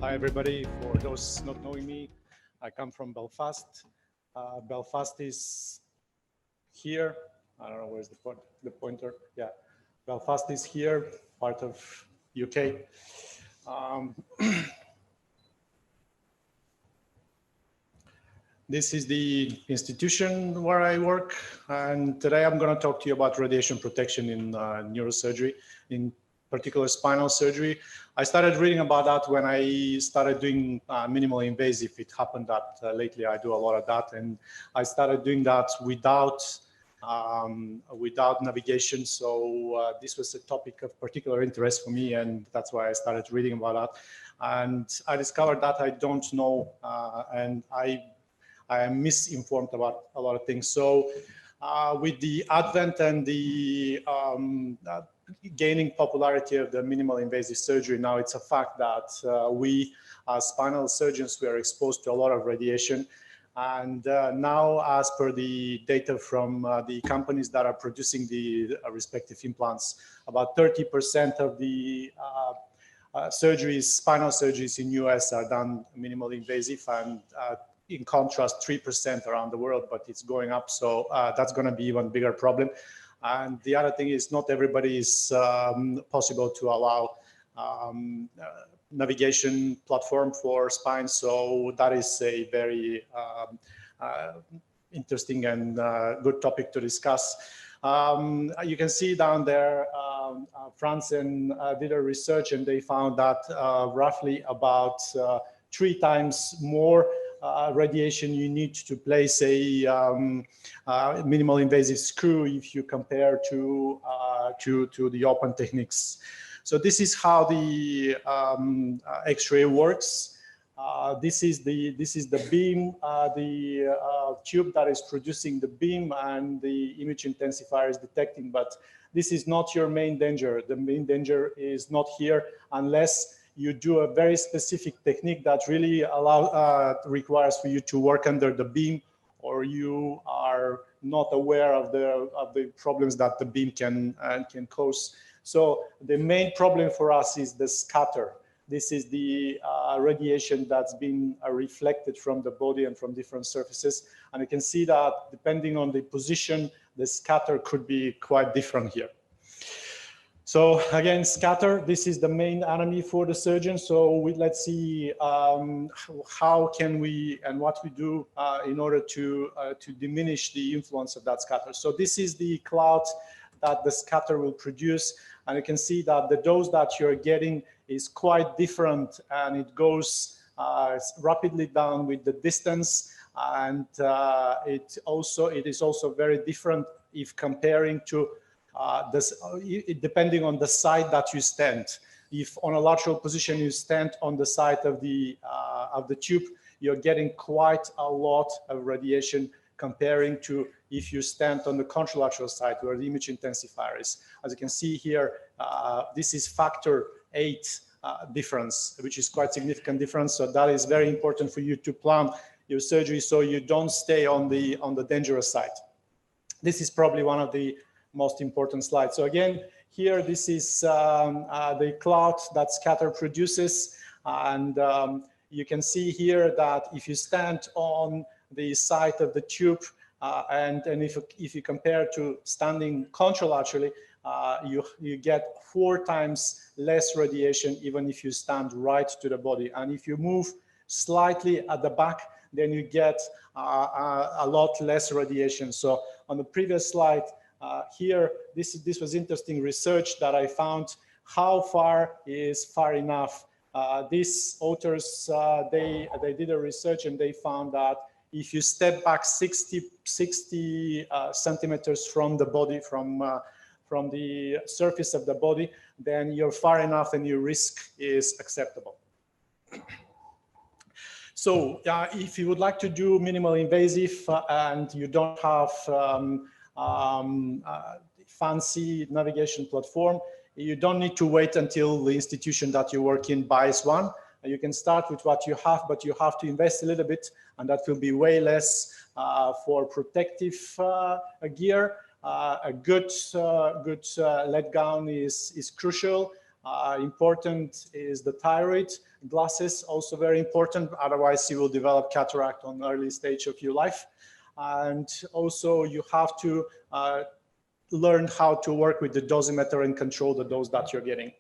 Hi, everybody. For those not knowing me, I come from Belfast. Belfast is here. I don't know where's the pointer. Yeah, Belfast is here, part of UK. This is the institution where I work, and today I'm going to talk to you about radiation protection in neurosurgery, in particular spinal surgery. I started reading about that when I started doing minimally invasive. It happened that lately I do a lot of that, and I started doing that without navigation. So this was a topic of particular interest for me, and that's why I started reading about that. And I discovered that I don't know, and I am misinformed about a lot of things. So with the advent and the gaining popularity of the minimal invasive surgery, now it's a fact that we as spinal surgeons, we are exposed to a lot of radiation. And now, as per the data from the companies that are producing the respective implants, about 30% of the surgeries, spinal surgeries in US are done minimally invasive, and in contrast, 3% around the world, but it's going up. So that's going to be even bigger problem. And the other thing is not everybody is possible to allow navigation platform for spine. So that is a very interesting and good topic to discuss. You can see down there, France did a research, and they found that roughly about 3 times more radiation you need to place a minimal invasive screw if you compare to the open techniques. So this is how the X-ray works. This is the beam, the tube that is producing the beam, and the image intensifier is detecting. But this is not your main danger. The main danger is not here unless you do a very specific technique that really requires for you to work under the beam, or you are not aware of the problems that the beam can cause. So the main problem for us is the scatter. This is the radiation that's been reflected from the body and from different surfaces. And you can see that depending on the position, the scatter could be quite different here. So again, scatter, this is the main enemy for the surgeon. So let's see how can we and what we do in order to diminish the influence of that scatter. So this is the cloud that the scatter will produce. And you can see that the dose that you're getting is quite different, and it goes rapidly down with the distance. And it is also very different if comparing to depending on the side that you stand. If on a lateral position you stand on the side of the tube, you're getting quite a lot of radiation comparing to if you stand on the contralateral side where the image intensifier is. As you can see here, this is factor 8 difference, which is quite significant difference. So that is very important for you to plan your surgery so you don't stay on the dangerous side. This is probably one of the most important slides. So again, here this is the cloud that scatter produces, and you can see here that if you stand on the side of the tube, and if you compare to standing contralaterally, you get 4 times less radiation even if you stand right to the body. And if you move slightly at the back, then you get a lot less radiation. So on the previous slide, here, this was interesting research that I found. How far is far enough? These authors, they did a research, and they found that if you step back 60 centimeters from the body, from the surface of the body, then you're far enough and your risk is acceptable. So if you would like to do minimal invasive and you don't have fancy navigation platform, you don't need to wait until the institution that you work in buys one. You can start with what you have, but you have to invest a little bit, and that will be way less for protective gear. A good lead gown is crucial. Important is the thyroid. Glasses also very important, otherwise you will develop cataract on early stage of your life. And also you have to learn how to work with the dosimeter and control the dose that you're getting.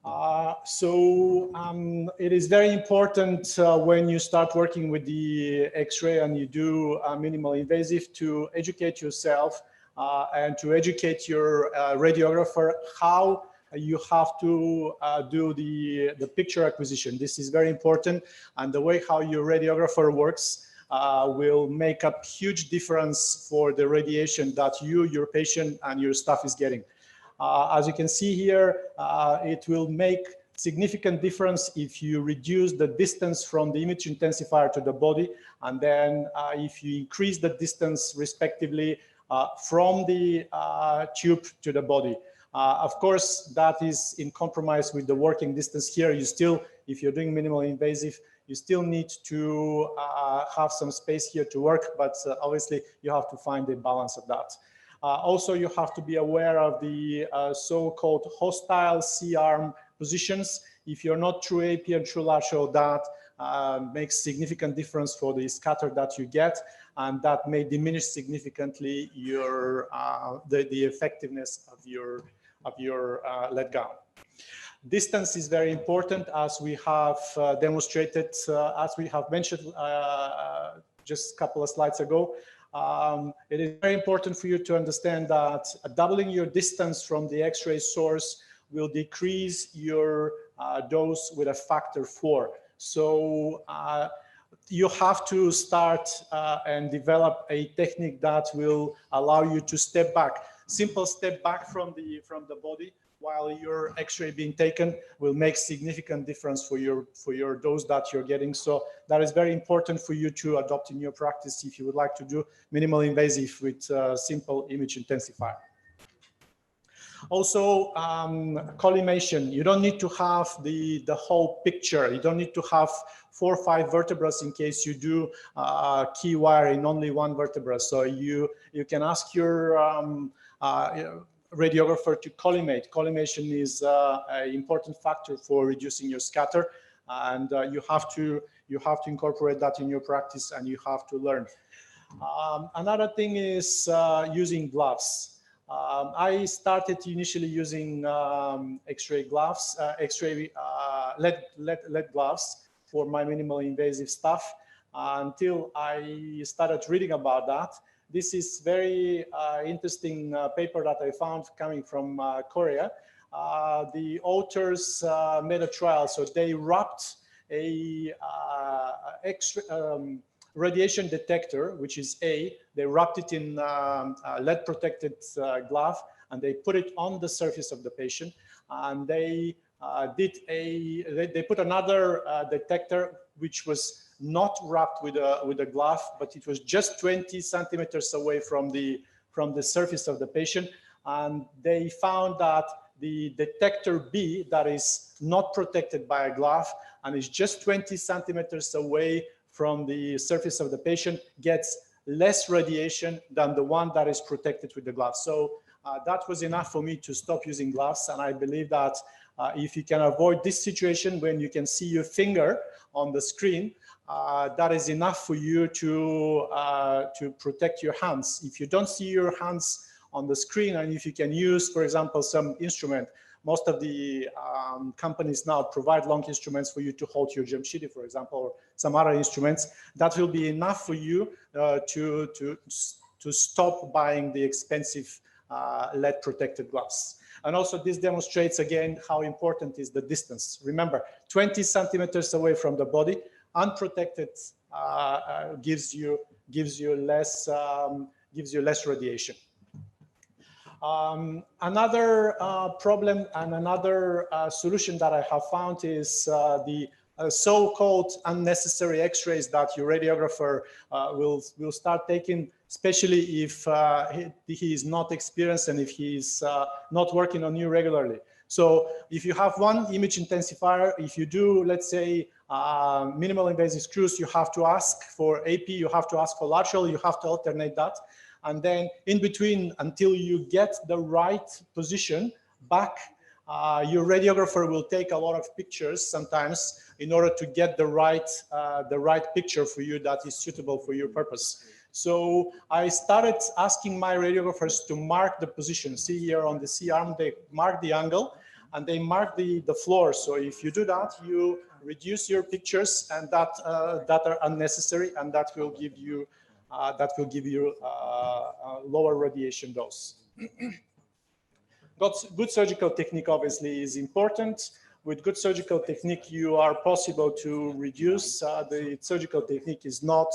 It is very important when you start working with the X-ray and you do minimal invasive to educate yourself and to educate your radiographer how you have to do the picture acquisition. This is very important, and the way how your radiographer works will make a huge difference for the radiation that you, your patient, and your staff is getting. As you can see here, it will make significant difference if you reduce the distance from the image intensifier to the body, and then if you increase the distance respectively from the tube to the body. Of course, that is in compromise with the working distance here. You still, if you're doing minimal invasive, you still need to have some space here to work, but obviously you have to find a balance of that. Also, you have to be aware of the so-called hostile C-arm positions. If you're not true AP and true lateral, that makes significant difference for the scatter that you get, and that may diminish significantly your the effectiveness of your lead gown. Distance is very important, as we have demonstrated, as we have mentioned just a couple of slides ago. It is very important for you to understand that doubling your distance from the X-ray source will decrease your dose with a factor 4. So you have to start and develop a technique that will allow you to step back. Simple step back from the body while your X-ray being taken will make significant difference for your dose that you're getting. So that is very important for you to adopt in your practice if you would like to do minimal invasive with simple image intensifier. Also, collimation. You don't need to have the whole picture. You don't need to have 4 or 5 vertebrae in case you do key wire in only one vertebra. So you can ask your radiographer to collimate. Collimation is an important factor for reducing your scatter, and you have to incorporate that in your practice, and you have to learn. Another thing is using gloves. I started initially using X-ray gloves, lead gloves for my minimal invasive stuff until I started reading about that. This is very interesting paper that I found coming from Korea. The authors made a trial, so they wrapped a radiation detector, which is A. They wrapped it in a lead-protected glove, and they put it on the surface of the patient. And they they put another detector, which was not wrapped with a glove, but it was just 20 centimeters away from the surface of the patient. And they found that the detector B, that is not protected by a glove and is just 20 centimeters away from the surface of the patient, gets less radiation than the one that is protected with the glove. So that was enough for me to stop using gloves. And I believe that if you can avoid this situation when you can see your finger on the screen, that is enough for you to protect your hands. If you don't see your hands on the screen, and if you can use, for example, some instrument, most of the companies now provide long instruments for you to hold your Jamshidi, for example, or some other instruments, that will be enough for you to stop buying the expensive lead protected gloves. And also this demonstrates again how important is the distance. Remember, 20 centimeters away from the body, unprotected gives you less radiation. Another problem and another solution that I have found is the so-called unnecessary X-rays that your radiographer will start taking, especially if he is not experienced and if he is not working on you regularly. So if you have one image intensifier, if you do, let's say, minimal invasive screws, you have to ask for AP, you have to ask for lateral, you have to alternate that. And then in between, until you get the right position back, your radiographer will take a lot of pictures sometimes in order to get the right picture for you that is suitable for your purpose. So I started asking my radiographers to mark the position. See here on the C-arm, they mark the angle and they mark the floor. So if you do that, you reduce your pictures and that are unnecessary, and that will give you lower radiation dose. Good surgical technique obviously is important. With good surgical technique, you are possible to reduce. The surgical technique is not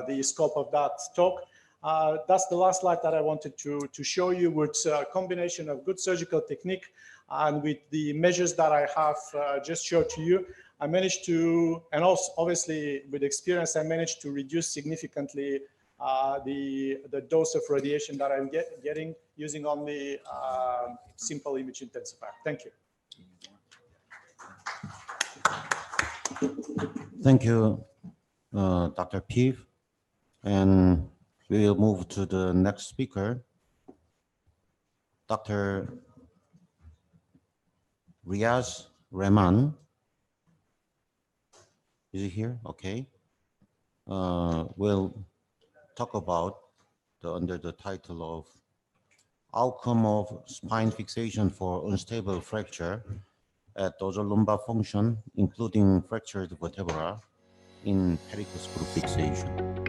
the scope of that talk. That's the last slide that I wanted to show you. With a combination of good surgical technique and with the measures that I have just showed to you, I managed to, and also obviously with experience, I managed to reduce significantly the dose of radiation that I'm getting using only simple image intensifier. Thank you. Thank you, Dr. Peev. And we'll move to the next speaker, Dr. Riaz Rahman. Is he here? Okay. We'll talk about under the title of Outcome of Spine Fixation for Unstable Fracture at Dorsal Lumbar Function, including fractured vertebra in pericuspal fixation.